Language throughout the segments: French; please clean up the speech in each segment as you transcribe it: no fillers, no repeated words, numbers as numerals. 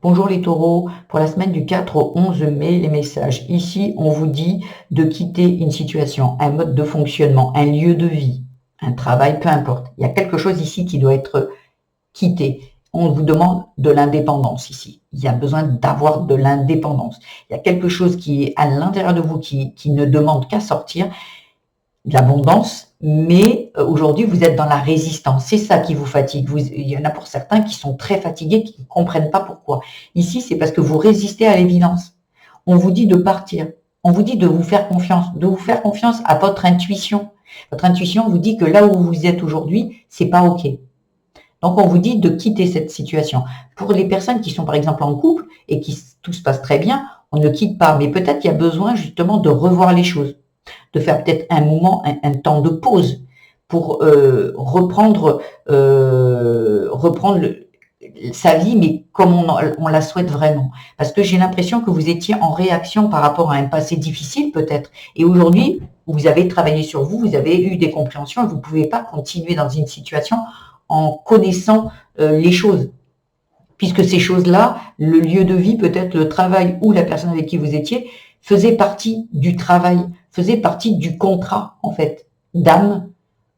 Bonjour les taureaux, pour la semaine du 4 au 11 mai, les messages. Ici, on vous dit de quitter une situation, un mode de fonctionnement, un lieu de vie, un travail, peu importe. Il y a quelque chose ici qui doit être quitté. On vous demande de l'indépendance ici. Il y a besoin d'avoir de l'indépendance. Il y a quelque chose qui est à l'intérieur de vous qui ne demande qu'à sortir, de l'abondance, mais aujourd'hui, vous êtes dans la résistance. C'est ça qui vous fatigue. Il y en a pour certains qui sont très fatigués, qui ne comprennent pas pourquoi. Ici, c'est parce que vous résistez à l'évidence. On vous dit de partir. On vous dit de vous faire confiance à votre intuition. Votre intuition vous dit que là où vous êtes aujourd'hui, c'est pas OK. Donc, on vous dit de quitter cette situation. Pour les personnes qui sont, par exemple, en couple et qui tout se passe très bien, on ne quitte pas. Mais peut-être qu'il y a besoin, justement, de revoir les choses, de faire peut-être un moment, un temps de pause pour reprendre sa vie, mais comme on la souhaite vraiment. Parce que j'ai l'impression que vous étiez en réaction par rapport à un passé difficile, peut-être. Et aujourd'hui, vous avez travaillé sur vous, vous avez eu des compréhensions et vous ne pouvez pas continuer dans une situation en connaissant les choses. Puisque ces choses-là, le lieu de vie, peut-être le travail ou la personne avec qui vous étiez, faisait partie du travail, faisait partie du contrat, en fait, d'âme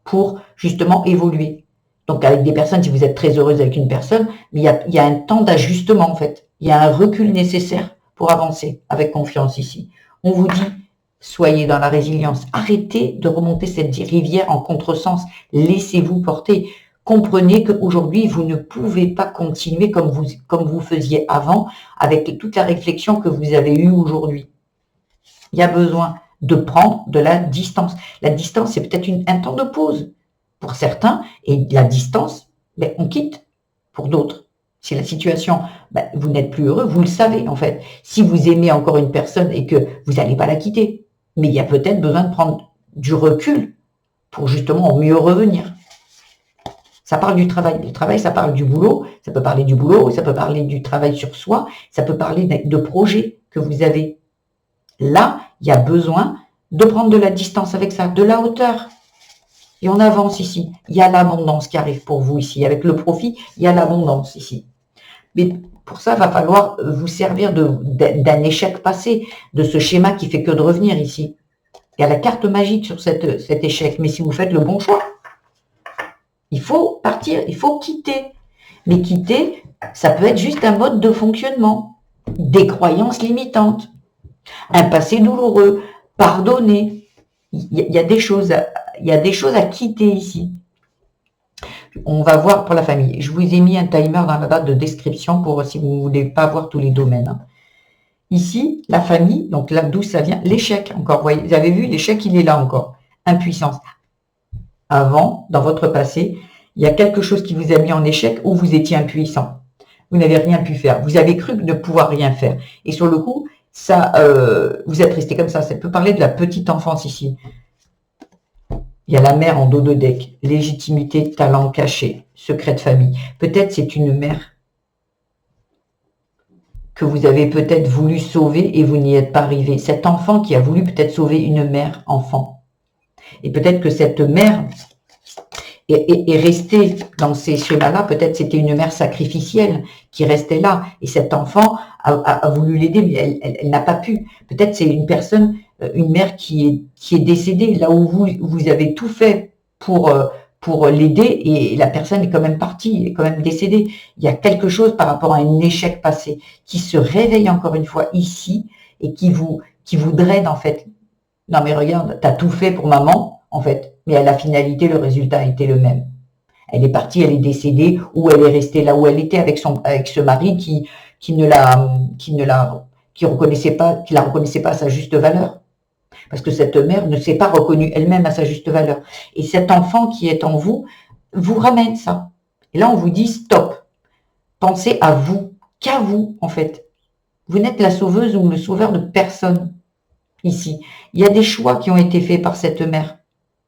pour justement évoluer. Donc avec des personnes, si vous êtes très heureuse avec une personne, mais il y a un temps d'ajustement, en fait. Il y a un recul nécessaire pour avancer avec confiance ici. On vous dit, soyez dans la résilience. Arrêtez de remonter cette rivière en contresens. Laissez-vous porter. Comprenez qu'aujourd'hui, vous ne pouvez pas continuer comme vous faisiez avant, avec toute la réflexion que vous avez eue aujourd'hui. Il y a besoin de prendre de la distance. La distance, c'est peut-être un temps de pause pour certains, et la distance, on quitte pour d'autres. Si la situation, vous n'êtes plus heureux, vous le savez en fait. Si vous aimez encore une personne et que vous n'allez pas la quitter, mais il y a peut-être besoin de prendre du recul pour justement mieux revenir. Ça parle du travail. Le travail, ça parle du boulot. Ça peut parler du boulot, ça peut parler du travail sur soi, ça peut parler de projets que vous avez. Là, il y a besoin de prendre de la distance avec ça, de la hauteur. Et on avance ici. Il y a l'abondance qui arrive pour vous ici. Avec le profit, il y a l'abondance ici. Mais pour ça, il va falloir vous servir d'un échec passé, de ce schéma qui fait que de revenir ici. Il y a la carte magique sur cet échec. Mais si vous faites le bon choix, il faut partir, il faut quitter. Mais quitter, ça peut être juste un mode de fonctionnement, des croyances limitantes, un passé douloureux, pardonner. Il y a des choses à quitter ici. On va voir pour la famille. Je vous ai mis un timer dans la barre de description pour si vous ne voulez pas voir tous les domaines. Ici, la famille, donc là d'où ça vient, l'échec encore. Vous avez vu, l'échec, il est là encore. Impuissance. Avant, dans votre passé, il y a quelque chose qui vous a mis en échec où vous étiez impuissant. Vous n'avez rien pu faire. Vous avez cru ne pouvoir rien faire. Et sur le coup, ça, vous êtes resté comme ça. Ça peut parler de la petite enfance ici. Il y a la mère en dos de deck. Légitimité, talent caché, secret de famille. Peut-être c'est une mère que vous avez peut-être voulu sauver et vous n'y êtes pas arrivé. Cet enfant qui a voulu peut-être sauver une mère enfant. Et peut-être que cette mère est restée dans ces schémas-là. Peut-être c'était une mère sacrificielle qui restait là. Et cet enfant a voulu l'aider, mais elle n'a pas pu. Peut-être c'est une personne, une mère qui est décédée, là où vous avez tout fait pour l'aider et la personne est quand même partie, est quand même décédée. Il y a quelque chose par rapport à un échec passé qui se réveille encore une fois ici et qui vous draine en fait. Non mais regarde, t'as tout fait pour maman en fait, mais à la finalité le résultat a été le même. Elle est partie, elle est décédée ou elle est restée là où elle était avec ce mari qui la reconnaissait pas à sa juste valeur. Parce que cette mère ne s'est pas reconnue elle-même à sa juste valeur. Et cet enfant qui est en vous ramène ça. Et là, on vous dit stop. Pensez à vous, qu'à vous, en fait. Vous n'êtes la sauveuse ou le sauveur de personne ici. Il y a des choix qui ont été faits par cette mère.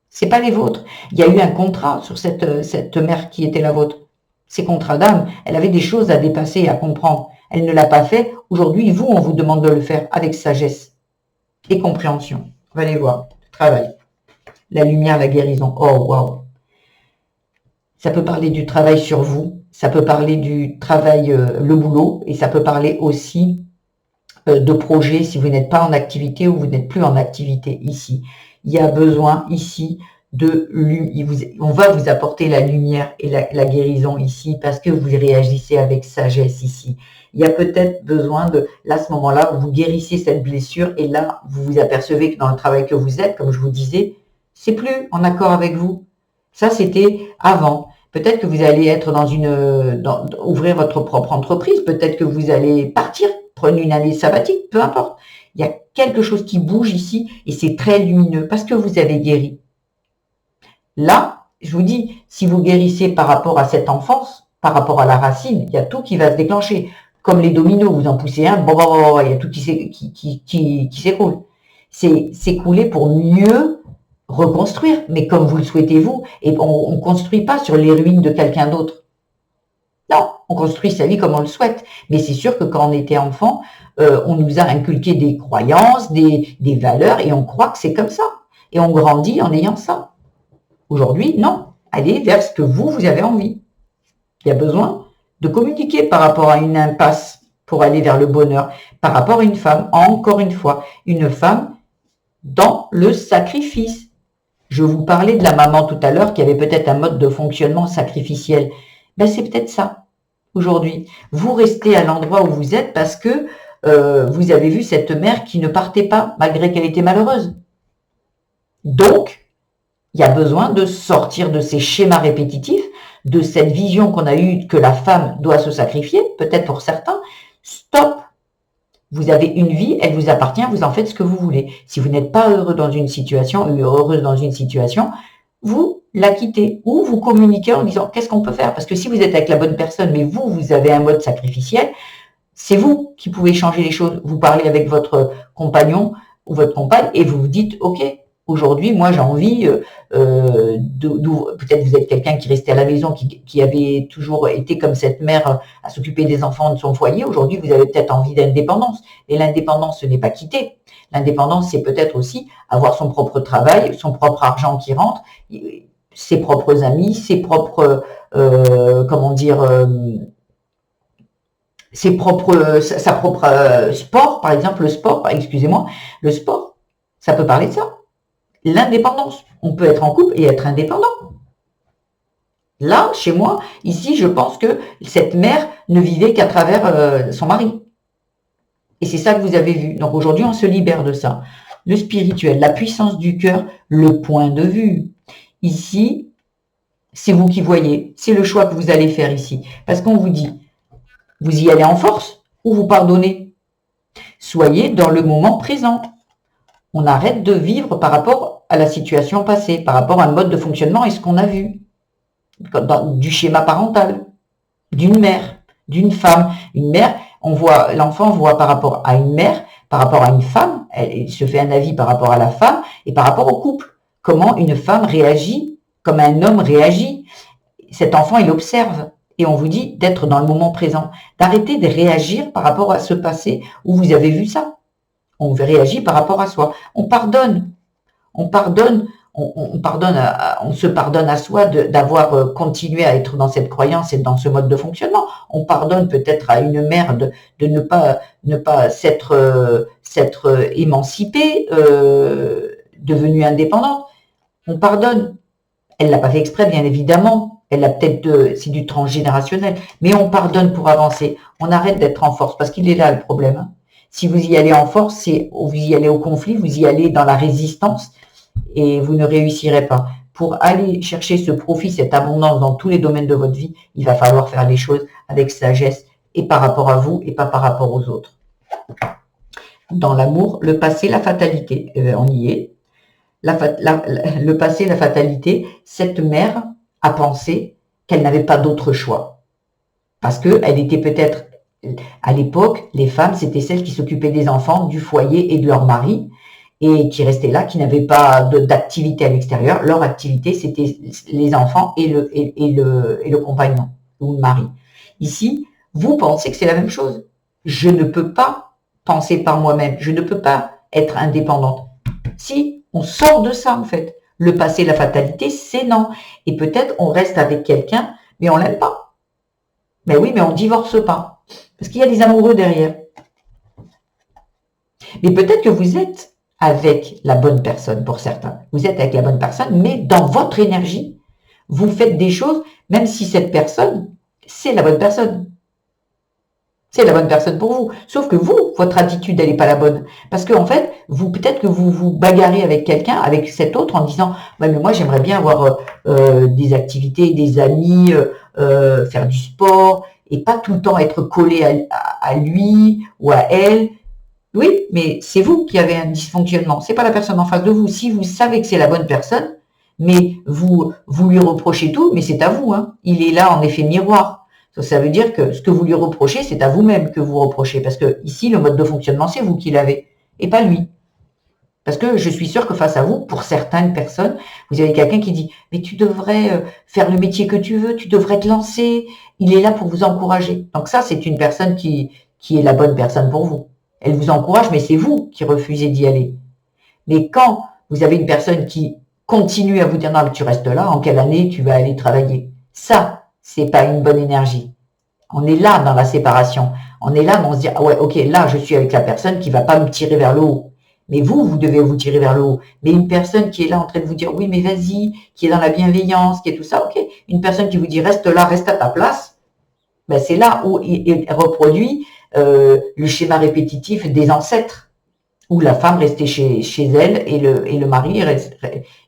C'est pas les vôtres. Il y a eu un contrat sur cette mère qui était la vôtre. Ces contrats d'âme, elle avait des choses à dépasser, à comprendre. Elle ne l'a pas fait. Aujourd'hui, vous, on vous demande de le faire avec sagesse et compréhension. On va aller voir. Travail. La lumière, la guérison. Oh, waouh. Ça peut parler du travail sur vous. ça peut parler du travail, le boulot, et ça peut parler aussi de projets si vous n'êtes pas en activité ou vous n'êtes plus en activité ici. Il y a besoin ici on va vous apporter la lumière et la guérison ici parce que vous réagissez avec sagesse ici. Il y a peut-être besoin là, à ce moment-là, vous guérissez cette blessure et là, vous vous apercevez que dans le travail que vous êtes, comme je vous disais, c'est plus en accord avec vous. Ça, c'était avant. Peut-être que vous allez être ouvrir votre propre entreprise, peut-être que vous allez partir, prendre une année sabbatique, peu importe. Il y a quelque chose qui bouge ici et c'est très lumineux parce que vous avez guéri. Là, je vous dis, si vous guérissez par rapport à cette enfance, par rapport à la racine, il y a tout qui va se déclencher. Comme les dominos, vous en poussez un, il y a tout qui s'écroule. C'est s'écrouler pour mieux reconstruire, mais comme vous le souhaitez vous, et on ne construit pas sur les ruines de quelqu'un d'autre. Non, on construit sa vie comme on le souhaite. Mais c'est sûr que quand on était enfant, on nous a inculqué des croyances, des valeurs, et on croit que c'est comme ça. Et on grandit en ayant ça. Aujourd'hui, non. Allez vers ce que vous avez envie. Il y a besoin de communiquer par rapport à une impasse pour aller vers le bonheur, par rapport à une femme, encore une fois, une femme dans le sacrifice. Je vous parlais de la maman tout à l'heure qui avait peut-être un mode de fonctionnement sacrificiel. Ben, c'est peut-être ça, aujourd'hui. Vous restez à l'endroit où vous êtes parce que vous avez vu cette mère qui ne partait pas, malgré qu'elle était malheureuse. Donc, il y a besoin de sortir de ces schémas répétitifs, de cette vision qu'on a eue que la femme doit se sacrifier, peut-être pour certains. Stop! Vous avez une vie, elle vous appartient, vous en faites ce que vous voulez. Si vous n'êtes pas heureux dans une situation, ou heureuse dans une situation, vous la quittez ou vous communiquez en disant qu'est-ce qu'on peut faire? Parce que si vous êtes avec la bonne personne, mais vous avez un mode sacrificiel, c'est vous qui pouvez changer les choses. Vous parlez avec votre compagnon ou votre compagne et vous vous dites ok, aujourd'hui, moi, j'ai envie peut-être vous êtes quelqu'un qui restait à la maison, qui avait toujours été comme cette mère à s'occuper des enfants de son foyer. Aujourd'hui, vous avez peut-être envie d'indépendance. Et l'indépendance, ce n'est pas quitter. L'indépendance, c'est peut-être aussi avoir son propre travail, son propre argent qui rentre, ses propres amis, ses propres, sa propre sport, par exemple, le sport, ça peut parler de ça. L'indépendance. On peut être en couple et être indépendant. Là, chez moi, ici, je pense que cette mère ne vivait qu'à travers son mari. Et c'est ça que vous avez vu. Donc aujourd'hui, on se libère de ça. Le spirituel, la puissance du cœur, le point de vue. Ici, c'est vous qui voyez. C'est le choix que vous allez faire ici. Parce qu'on vous dit, vous y allez en force ou vous pardonnez. Soyez dans le moment présent. On arrête de vivre par rapport à la situation passée, par rapport à un mode de fonctionnement et ce qu'on a vu, du schéma parental, d'une mère, d'une femme. Une mère, l'enfant voit par rapport à une mère, par rapport à une femme, il se fait un avis par rapport à la femme et par rapport au couple. Comment une femme réagit, comme un homme réagit. Cet enfant, il observe. Et on vous dit d'être dans le moment présent, d'arrêter de réagir par rapport à ce passé où vous avez vu ça. On réagit par rapport à soi. On pardonne. On se pardonne à soi d'avoir continué à être dans cette croyance et dans ce mode de fonctionnement. On pardonne peut-être à une mère de ne pas s'être émancipée, devenue indépendante. On pardonne. Elle l'a pas fait exprès, bien évidemment. C'est du transgénérationnel. Mais on pardonne pour avancer. On arrête d'être en force parce qu'il est là le problème. Hein. Si vous y allez en force, vous y allez au conflit, vous y allez dans la résistance et vous ne réussirez pas. Pour aller chercher ce profit, cette abondance dans tous les domaines de votre vie, il va falloir faire les choses avec sagesse et par rapport à vous et pas par rapport aux autres. Dans l'amour, le passé, la fatalité, on y est. Le passé, la fatalité, cette mère a pensé qu'elle n'avait pas d'autre choix. Parce qu'elle était peut-être, à l'époque, les femmes, c'était celles qui s'occupaient des enfants, du foyer et de leur mari, et qui restaient là, qui n'avaient pas d'activité à l'extérieur. Leur activité, c'était les enfants et le compagnon ou le mari. Ici, vous pensez que c'est la même chose. Je ne peux pas penser par moi-même. Je ne peux pas être indépendante. Si, on sort de ça en fait. Le passé, la fatalité, c'est non. Et peut-être on reste avec quelqu'un, mais on l'aime pas. Mais oui, mais on ne divorce pas. Parce qu'il y a des amoureux derrière. Mais peut-être que vous êtes avec la bonne personne pour certains. Vous êtes avec la bonne personne, mais dans votre énergie, vous faites des choses, même si cette personne, c'est la bonne personne. C'est la bonne personne pour vous. Sauf que vous, votre attitude, elle n'est pas la bonne. Parce qu'en fait, vous, peut-être que vous vous bagarrez avec quelqu'un, avec cet autre, en disant ouais, mais moi, j'aimerais bien avoir des activités, des amis, faire du sport, et pas tout le temps être collé à lui ou à elle. Oui, mais c'est vous qui avez un dysfonctionnement. C'est pas la personne en face de vous. Si vous savez que c'est la bonne personne, mais vous lui reprochez tout, mais c'est à vous. Hein. Il est là en effet miroir. Ça veut dire que ce que vous lui reprochez, c'est à vous-même que vous reprochez. Parce que ici, le mode de fonctionnement, c'est vous qui l'avez, et pas lui. Parce que je suis sûre que face à vous, pour certaines personnes, vous avez quelqu'un qui dit « Mais tu devrais faire le métier que tu veux, tu devrais te lancer. » Il est là pour vous encourager. Donc ça, c'est une personne qui est la bonne personne pour vous. Elle vous encourage, mais c'est vous qui refusez d'y aller. Mais quand vous avez une personne qui continue à vous dire « Non, mais tu restes là, en quelle année tu vas aller travailler ?» Ça, c'est pas une bonne énergie. On est là dans la séparation. On est là, mais on se dit « Ah ouais, ok, là, je suis avec la personne qui va pas me tirer vers le haut. » Mais vous devez vous tirer vers le haut. Mais une personne qui est là en train de vous dire « Oui, mais vas-y », qui est dans la bienveillance, qui est tout ça, ok. Une personne qui vous dit « Reste là, reste à ta place », ben c'est là où il reproduit le schéma répétitif des ancêtres, où la femme restait chez elle et le mari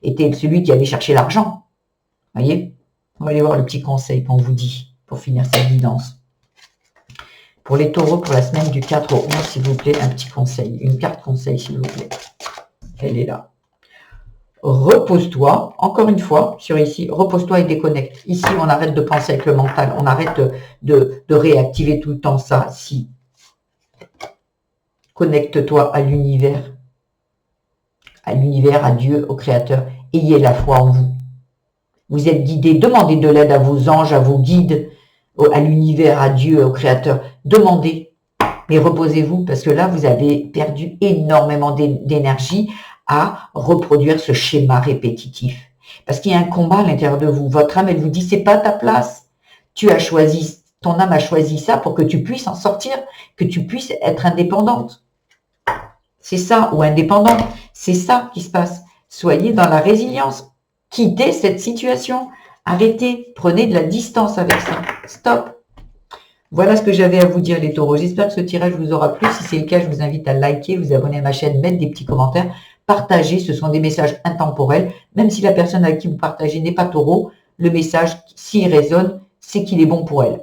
était celui qui allait chercher l'argent. Voyez? On va aller voir le petit conseil qu'on vous dit pour finir cette guidance. Pour les taureaux, pour la semaine du 4 au 11, s'il vous plaît, un petit conseil. Une carte conseil, s'il vous plaît. Elle est là. Repose-toi, encore une fois, sur ici, repose-toi et déconnecte. Ici, on arrête de penser avec le mental, on arrête de réactiver tout le temps ça. Si. Connecte-toi à l'univers, à Dieu, au Créateur. Ayez la foi en vous. Vous êtes guidé, demandez de l'aide à vos anges, à vos guides, à l'univers, à Dieu, au Créateur. Demandez, mais reposez-vous, parce que là, vous avez perdu énormément d'énergie à reproduire ce schéma répétitif. Parce qu'il y a un combat à l'intérieur de vous. Votre âme, elle vous dit, c'est pas ta place. Tu as choisi, ton âme a choisi ça pour que tu puisses en sortir, que tu puisses être indépendante. C'est ça, ou indépendante. C'est ça qui se passe. Soyez dans la résilience. Quittez cette situation. Arrêtez. Prenez de la distance avec ça. Stop. Voilà ce que j'avais à vous dire, les taureaux. J'espère que ce tirage vous aura plu. Si c'est le cas, je vous invite à liker, vous abonner à ma chaîne, mettre des petits commentaires, partager. Ce sont des messages intemporels. Même si la personne avec qui vous partagez n'est pas taureau, le message, s'il résonne, c'est qu'il est bon pour elle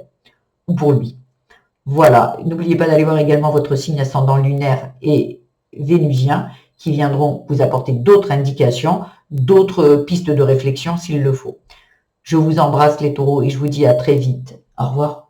ou pour lui. Voilà. N'oubliez pas d'aller voir également votre signe ascendant lunaire et vénusien qui viendront vous apporter d'autres indications, d'autres pistes de réflexion s'il le faut. Je vous embrasse les taureaux et je vous dis à très vite. Au revoir.